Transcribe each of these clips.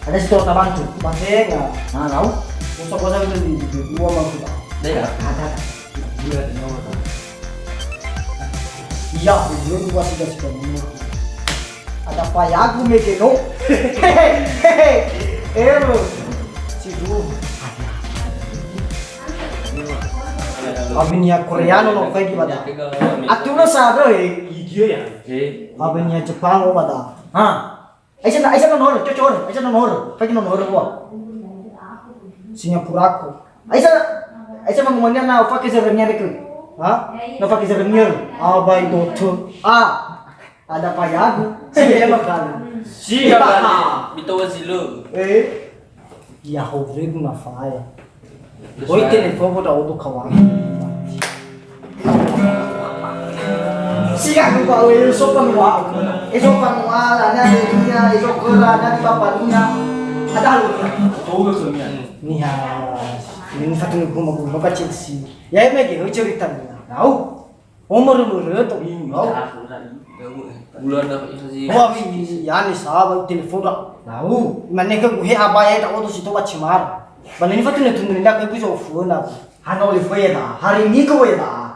Ada situ tak bantu, pakai nggak? Nah, tahu? Kosa-kosa itu di dua bangku tak? Ada. Dia ada nomor. Iya, dia dua sudah sekarang. Ada payagu megeno. Hehehe. Si dulu. Abinya Koreano no kayak gimana? Atuh sadar Dia ya. Abinya Jepang pada. Hah? Aisyah nonor, cocor. Aisyah nonor. Kayak nonor gua. Singapura aku. Aisyah ngomongnya na pakai sebenarnya dek. Hah? Na pakai sebenarnya. Abai dotu. Ada payagu. Siapa makan? Siapa? Bitawa silo. Ya hovre na faia. Oi telefone da outro kawan. Siga ko eu sou panua. Eso panua la na dia, eso kora na di papania. Ada halu. Toga semia. Niha. Ini satu ni kuma kuma ka Chelsea. Ya mege ho cerita ni. Tahu? Umur to ini. Bulan dah itu sih. Wah, ya ni sahabat telefon da. Tahu? Mana ke gue abaya da outro situ wachimar. Bani ni fatune tundinda ke kujo funa. Hanoli foi da. Hari ni ko da.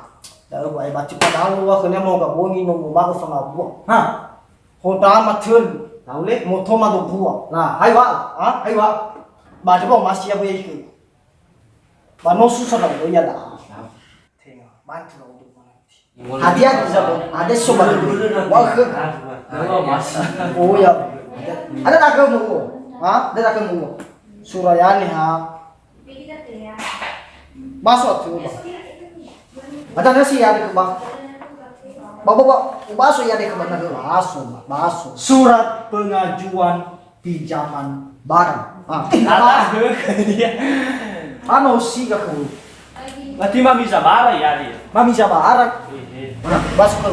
Dalam ay baca padahal wa kena mau gak bongi no mau sama buah. Ha. Honda matul. Tahu le motor ma do buah. Nah, hai wa. Hai wa. Baca bang masih apa itu? Bano susah dah ya dah. Tengok, bantu lah untuk mana. Hadiah bisa bang. Ada sobat. Wah ke. Oh ya. Ada tak kamu? Ha? Ada tak kamu? Surayani ha. Masuk tu. Ada nasi ada ke bang? Bawa baso ya ada ke mana ke baso. Surat pengajuan pinjaman barang. Ano sih gak kamu? Berarti mami sabara ya dia. Mami sabara. Baso ke.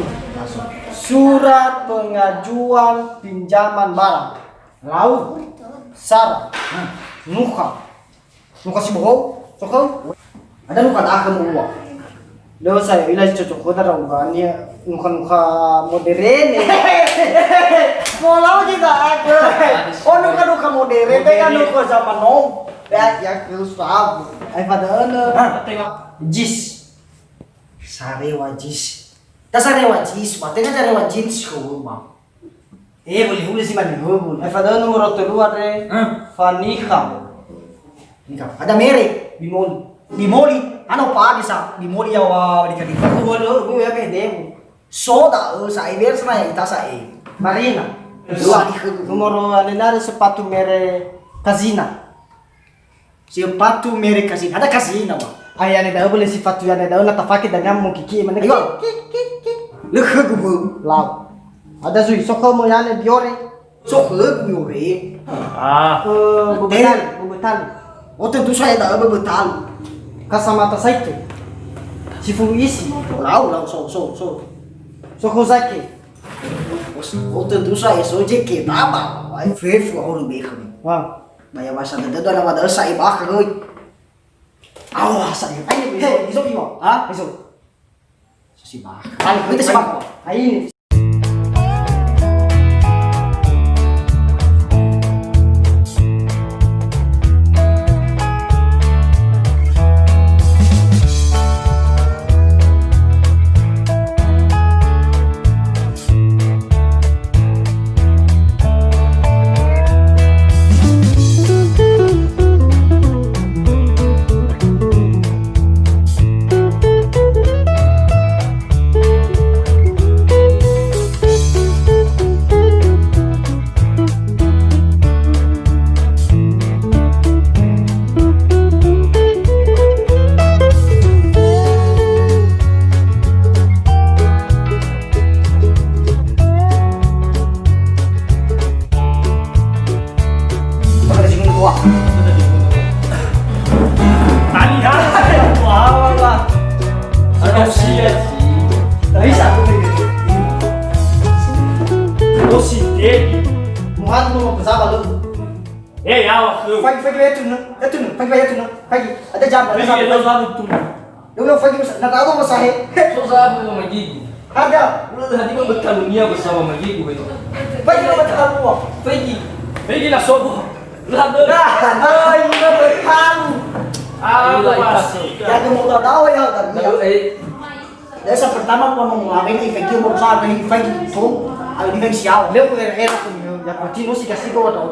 Surat pengajuan pinjaman barang. Laut. Sar. Nuka si bohong. Sokau. Ada nuka dah kamu buat. Lo saya ilas cocok kota orang ni nuka modern. Molau juga aku. Oh nuka modern, tapi nuka zaman now. Ya susah. Ay pada Tengok. jis. Sarewa jis. Tak sarewa jis, tengah sarewa jeans ko bang. Boleh hulu sih mana hulu. Ay pada nomor kedua re. Fanika. Ada merek Bimoli. Ano pa di sa Bimoli yawa di kadita ko wala ya ke demo. Soda sa Ibers na ita sa Marina. Dua di numero alendar sepatu merek Casina. Sepatu merek Casina. Ada Casina ba? Ay ane da boleh sepatu ane da na tafaki da nyam mo kiki man. Ayo. Lekh gubu law. Ada sui soko mo yane Biore. Soko Biore. Bebetal. Oh tentu saya dah bebetal. Kasamata saito. Sifu isi. Lau so. Soko zake. Oh tentu saya sojeke baba. Ai fefu orang bekam. Wah. Maya masa da na wada sa iba ka goy. Awas saya. Ai ni iso iwa. Ha? Iso. Si ba. Ai kita sebab. Ai ada jam ada tahu masahe. Ada. Udah tadi mau berkarunia bersama Magigi. Pagi lah berkarunia. Pagi lah sobo. Lah tuh. Ay, nó mới khăn. Ya que motor daw ya tadi. Ya sa pertama ko nung aming effective mo sa aming effective so, ay di siya. Leo ko era ko niyo. Ya ko tino si kasi ko daw.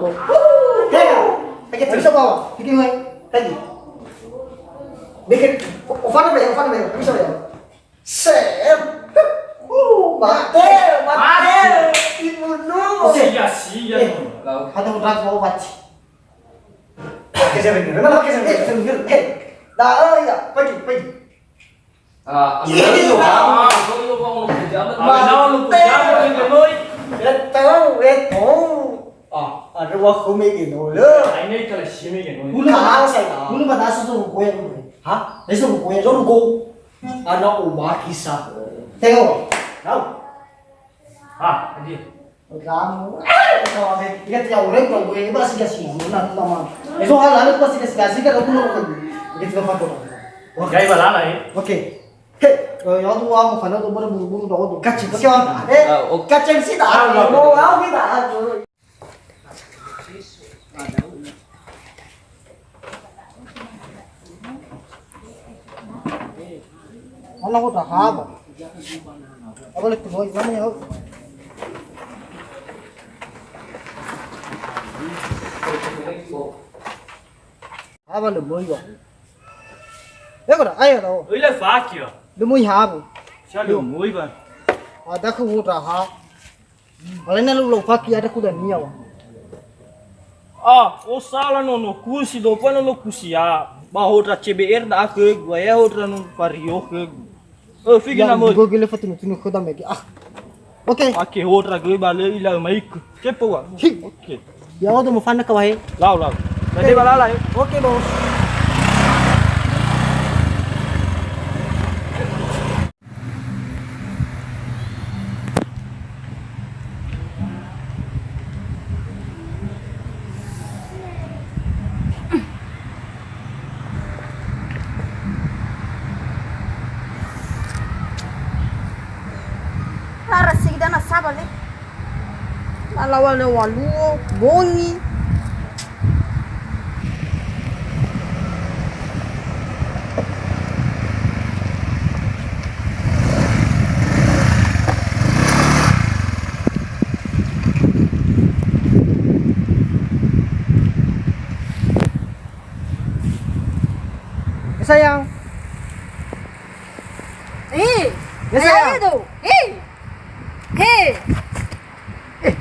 Kaya, kaya bisa bawa. Hindi mo tadi. Bikin ufana ba? Ufana ba? Bisa ba? Sep. Mate. Ibuno. Siya. Ada mo drag mo baci. Pakai saya bener. Memang pakai saya bener. Dah ya, pergi. Ada waktu mekin dulu. Ini kalau sih mekin. Bulu mahal saya. Bulu mahal susu kue. Hah? Susu kue. Susu kue. Anak ubah kisah. Tengok. Tahu? Ah, dia. Kamu. Kalau dia tiap orang kalau gue ini pasti kasih mana teman. Itu hal lain pasti kasih kalau aku mau gitu foto. Gaya balala ya. Oke. Ya tuh aku fana tuh buru-buru tuh kacang. Kacang sih dah. Mau kita. Mana aku dah haba. Apa lagi tuh mana ya? Haba lu mau ya? Ya kau ayo tau. Ini fakir. Lu mau haba? Siapa lu mau iban? Ada aku dah haba. Malainya lu fakir ada aku dah niaw. Ah, o sala no kusi do pa no kusi ya. Ba outra CBR da ke, gua ya outra no pario ke. Oh, fica na mo. Gue gile fatinu tinu kau dah megi. Oke. Aqui outra que bale ila maik. Que pô? Oke. Ya udah mau fana kau hai. Lau. Tadi balala ya. Oke bos. Sigda na sábado, né? Lá o alu, boni. Sayang. Ya sayang.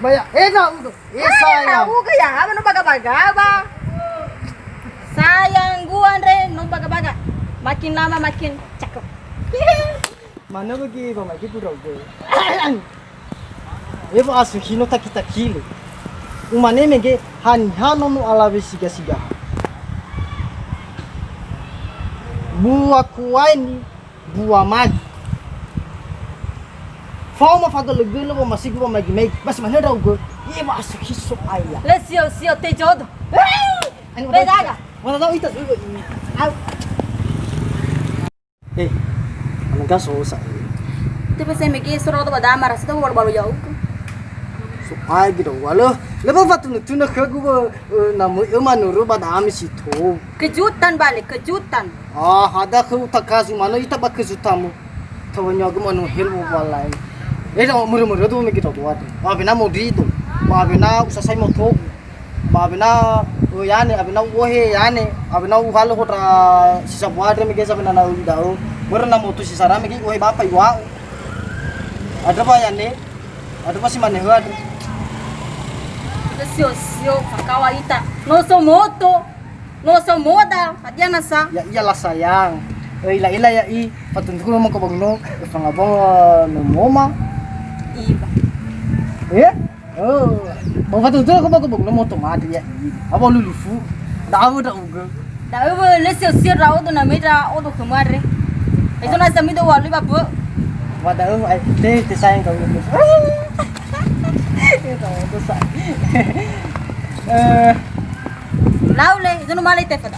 Banyak. Nah, udah. Sayang. Aku kaya apa no baga-baga ba? Sayang gua Andre no baga-baga. Makin lama makin cakep. Mana lagi mama gitu dong gue. Evo asu hino kita kilo. Umane mege hano no alabe siga. Buah kuaini, buah magi. Fama fada lebih lo masih gua magi. Bas mana dong gue. Evo asu hiso ayah. Lesio te jodo. Bedaga. Mana tahu itu. Ano ka so sa. Tipo você me quis soro do badama rasa do balu jauh. So ay gitu. Walo, lebo fatu tuna kagu namu emanu ro badam si to. Kejutan balik, kejutan. Hada ku takazu mano ita bak kejutamu. Tawanya gu manu helmu walai. Eda muru do me gitu buat. Babina modito. Babina usasai moto. Babina yane abina wohe yane abina uhalo kota sisa buat me gesa bina na udao. Warna moto sisa rame gi wohe bapa iwa. Ada apa ya nih? Ada apa sih mana ada? Lesio kawaita. No so moto. No so moda. Adia nasa. Ya iyalah sayang. Ila ya i. Patun ko mo ko bagno. Pangabang no moma. Iba. Oh. Mau patun ko bagno mo tomate ya. Aba lulufu. Dawo da ugo. Dawo lesio rawo do na meta odo kumare. Itu nasa mido walu babu. Wadah te sayang kau itu. Itu sayang. Laule, itu no malay te pada.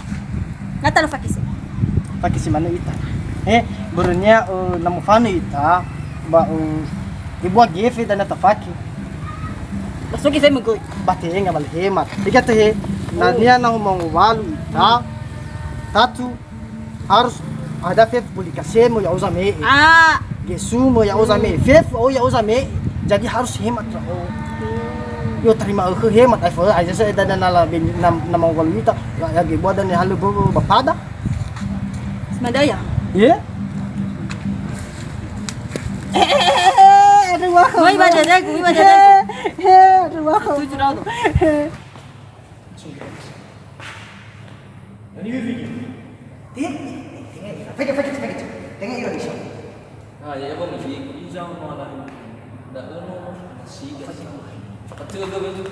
Natalo fakisi. Fakisi mana ita? Burunya namu fanu ita. Ba ibu gefe dan nata faki. Masuk saya mengkoi. Bate enga bal hemat. Ika te Nah, dia nang mau walu ita. Satu harus ada fef publikasi mau ya usame. Gesu mau ya usame. Fef ya usame. Jadi harus hemat oh. Yo terima hemat aja saya dan nala nama walu ita. Lagi buat dan halu bapada. Semandaya. Iya. Aduh wah. Gue ibadah aku. Aduh wah. Tujuh ratus. Tengok Indonesia. Ya apa mesti izang malah. Dah si gasih. Betul ke betul?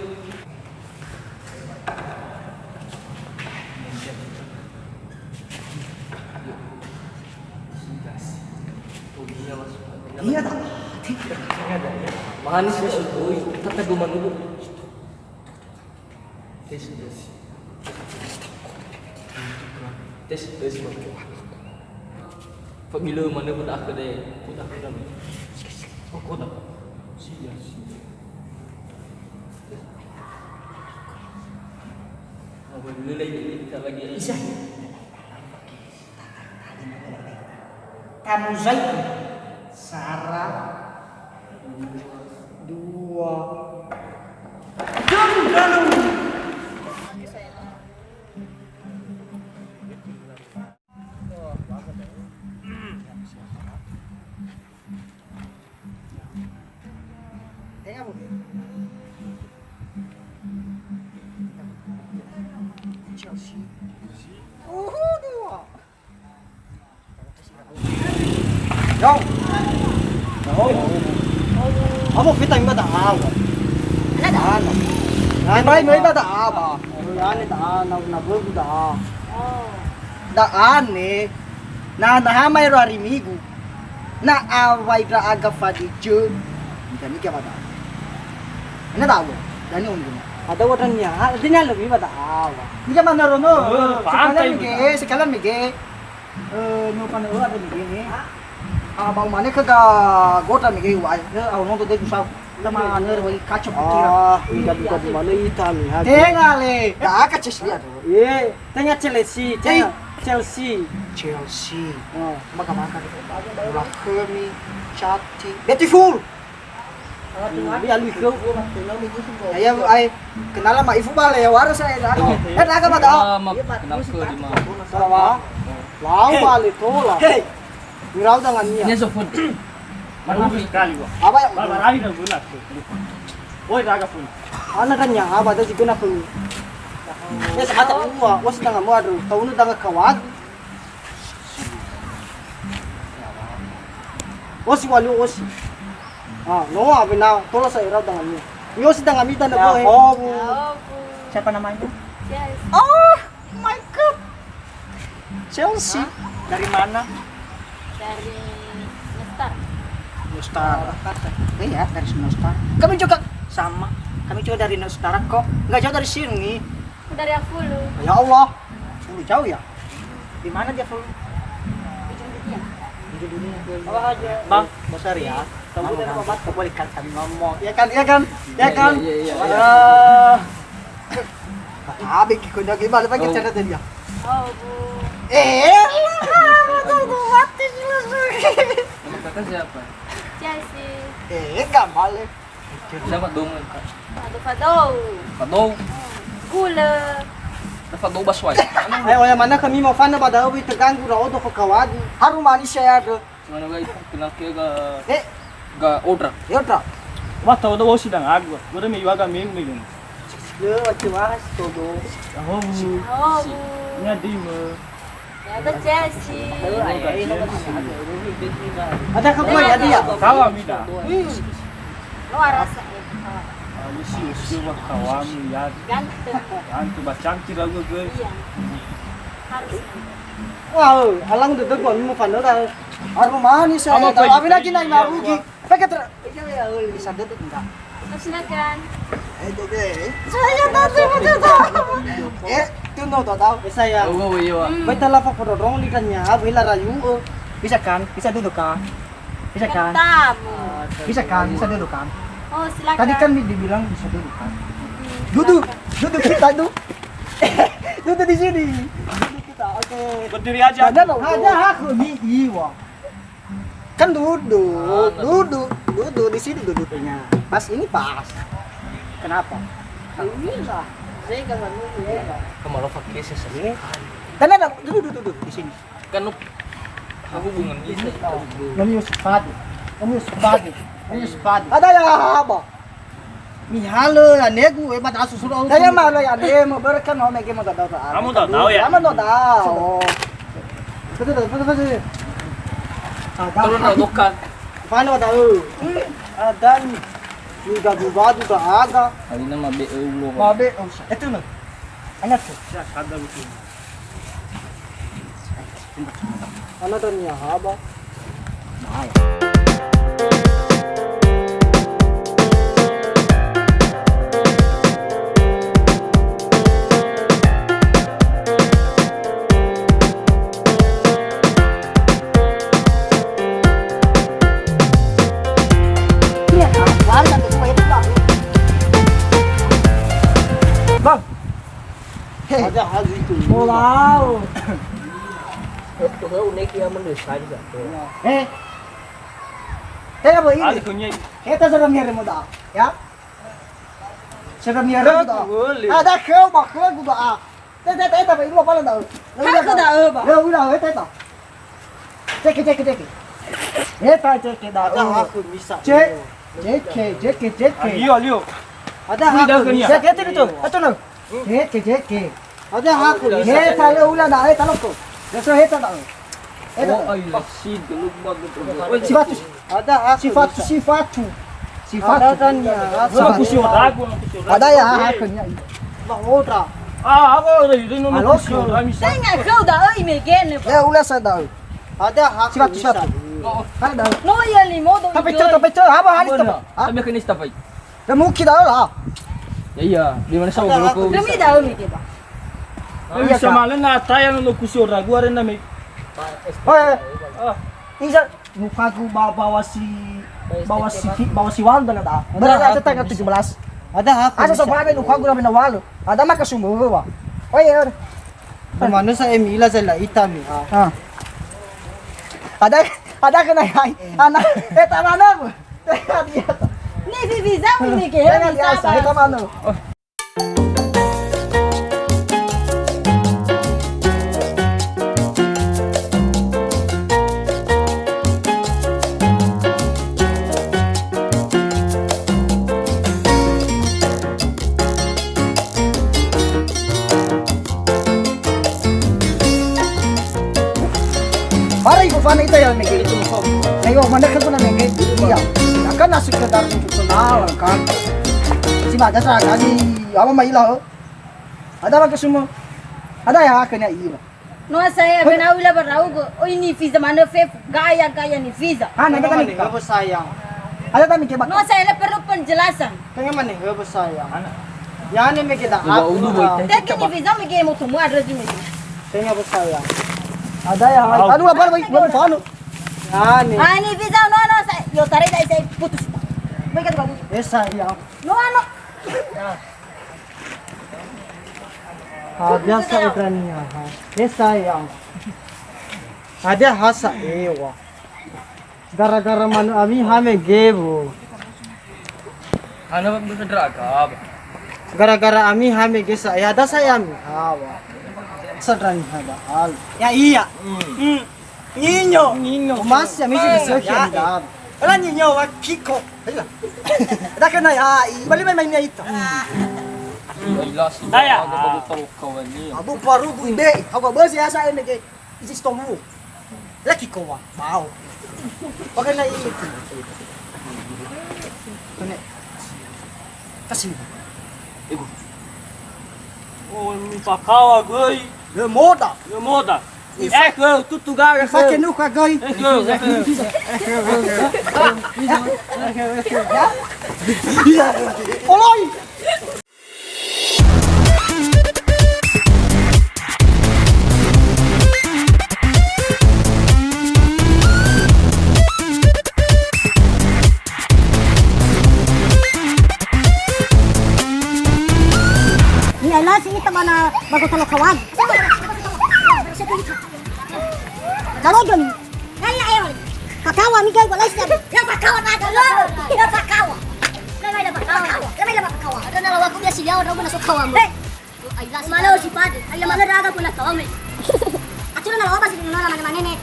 Iya tak? Manis ya sudah. Tata guman dulu. Tes. Tes. Pagila mana pun aku deh. Aku dah. Aku dah. Siap. Apa dulu lagi kita lagi Isya. Kamu Zaid Sarah 2 Chelsea. Đâu? Có một cái tên nó đỏ. Nó đỏ. Mấy nó đỏ bà. Nó đỏ nó vương đỏ. Đỏ nè. Na may rari migu. Na awai ra aga fadi je. Jadi kaya bata. Ini tahu. Jadi undang. Ada wadannya. Artinya lebih bata. Ini kan mana rono? Sekalian mige. Nyo panero ada mige ni. Bang mana ke gota mige wai. Awak nonton tu sao. Lama ner wai kacau pikir. Ini di mana hitam ni. Tengah le. Dah kacau dia. Tengah Chelsea. Makan. Rakmi, Chati, beautiful. Dia lucu. Ay kenal sama ibu bale ya waras saya dah. Dah pada. Kenal ke di mana? Sawa. Lau bale tola. Wirau dengan ni. Ini sopun. Mana sekali gua. Apa ya? Barari dah bulat. Oi raga pun. Anak kan yang apa dah juga nak pun. Ya sekata uwa, was dengan mu ada. Tahu nu dengan kawan. Osi walu osi. No abina tola sa irau dengan ni. Ni osi dengan mita na boy. Siapa namanya? Yes. Oh my god. Chelsea. Dari mana? Dari Nestar. Nostar. Iya, dari Nostar. Kami juga sama. Kami juga dari Nostar kok. Enggak jauh dari sini. Dari Afulu. Ya Allah. Jauh ya. Di mana dia Fulu? Di dunia. Apa aja. Bang, besar ya. Kamu udah babat boleh kan ngomong. Ya kan? Iya. Abi kiko nyaki balik lagi cara dia. Oh, Bu. Mati Nama kakak siapa? Chelsea. Enggak balik. Siapa dong? Fado. Gula. Fado baswai. Ay, olha mana kami mau fan pada ubi terganggu raw do kawad. Haru manis saya ada. Mana guys? Kenal ke ga Eh, order. ya udah. Wah, tahu dah wasi dah agua. Gua dah meyu agak minggu. Ya, macam todo. Oh, Oh, Bu. ini ada me. Ya, ada Chelsea. Ada kamu ya dia. Kawan mida. Lo rasa Usi wah kawan ya. ganteng. Antu bacangkir lagu guys. Iya. Harus. Wah, alang duduk gua mau fan dah. Haru manis saya. Abi lagi naik marugi. Pakai ter. Ya, bisa duduk enggak? Silakan. Saya tadi betul. Tunggu tahu. Saya. Oh, iya. Baik telah dong ikannya, bila rayu. Bisa kan? Bisa duduk kan? Bisa kan? Tamu. Bisa kan? Bisa duduk kan? Oh, silakan. Tadi kan dibilang bisa duduk kan? Duduk kita duduk. Duduk di sini. Duduk kita. Oke. Berdiri aja. Ada aku nih Iwa. Kan duduk di sini duduknya. Pas ini pas. Kenapa? Inilah. Saya kan nunggu ya. Kemarin pakai sesuatu. Dan ada duduk di sini. Kan aku hubungan ini. Ngamius padi. Ada yang apa? Mihalo ya negu emat asu suruh. Saya malu ya dia mau berkan mau mege mau tahu. Kamu tahu ya? Kamu tahu. Betul. Turun rodokan. Mana tahu? Dan juga ada. Kali nama BE ulo. Mabe, itu no. Anak tuh. Ada betul. Anak tuh nih apa? Bang. Ada hal itu. Wow. Itu unik ya mendesak juga. Apa ini? Ali punya. Kita sudah nyari modal, ya? Sudah nyari modal. Boleh. Ada kau bakal gua. Tete apa itu apa tahu? Aku tahu, Pak. Ya udah, tete. Cek. Cek dah. Aku bisa. Cek. Lio. Ada aku. Cek itu. Itu no. Cek. Ada aku. Talo ulah dah, talo ko. Deso heta dah. Oh, ayo sih dulu bagus. Sifatu. Ada aku. Sifatu. Aku sih ragu. Ada ya aku nya. Bang outra. Aku udah itu nomor Halo, kursi udah bisa. Saya nggak kau dah, ini gini. Ya ulah sadar. Ada aku. Sifatu. Ada. No ya limo do. Tapi apa hari itu? Sabi ka ni stapay. Ya mungkin dah lah. Ya iya, di mana sa ulo ko. Kami dah umi kita. Ay samalan na tayo no kursi ragu rin na may. Isa mukha ko bawa si Waldo na da. Berarti tanggal 17. Ada ako. Asa sa bahay mukha ko na binawalo. Ada makasumuho ba? Oy. Mano sa Emila sa Laitami. Ada ka na ay. Ana, tama na mo. Ni visa umi ke. Tama na. Para iko fana ito yan mege. Ayo mana kan puna mege. Iya. Akan nasi kedar itu kenal kan. Si baca sa kali apa maila. Ada ba kesumo? Ada ya kena iya. No saya benaula barau go. O ini visa mana fe gaya ni visa. Nanti kan ini sayang. Ada kami coba. No saya perlu penjelasan. Kaya man hebo sayang. Yani mege da. Tapi ni visa me game tu mu address ni. Kaya ba sayang. Ada ya. Anu apa ba paano? Yani. Ni visa no saya yo tarik saya putus. Baik bagus. Sayang. No. Biasa Ucrania. Sayang. Ada hasa ewa. Gara-gara manu ami hame gebo. Ano ba draga? Gara-gara ami hame gesa ya ada saya ami. Hawa. Sadran hada hal. Ya iya. Ninyo. Mas ya misi besoknya da. Ala ninyo wa kiko. Ila. Da kana ya bali may ito. Daya. Bago tawo kawan niyo. Abu paru gunde. Ako ba siya sa ene ke isistomu. Laki ko wa. Wow. Pag na ito. Kone. Kasi. Ego. Oh, mi pakawa goy. Le moda. Tutu gaga. Fake no kagay. Oloy. Bago talo kawan. Nalodon. Kaya ayo. Pakawa Miguel wala siya. Ya pakawa na dalo. Ya pakawa. Lamay la pakawa. Ada na lawa ko niya siya raw na sukawa mo. Ay las. Malo si padre. Ay lamang na daga ko na kawa me. Ato na lawa pa si na manene.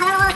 Kaya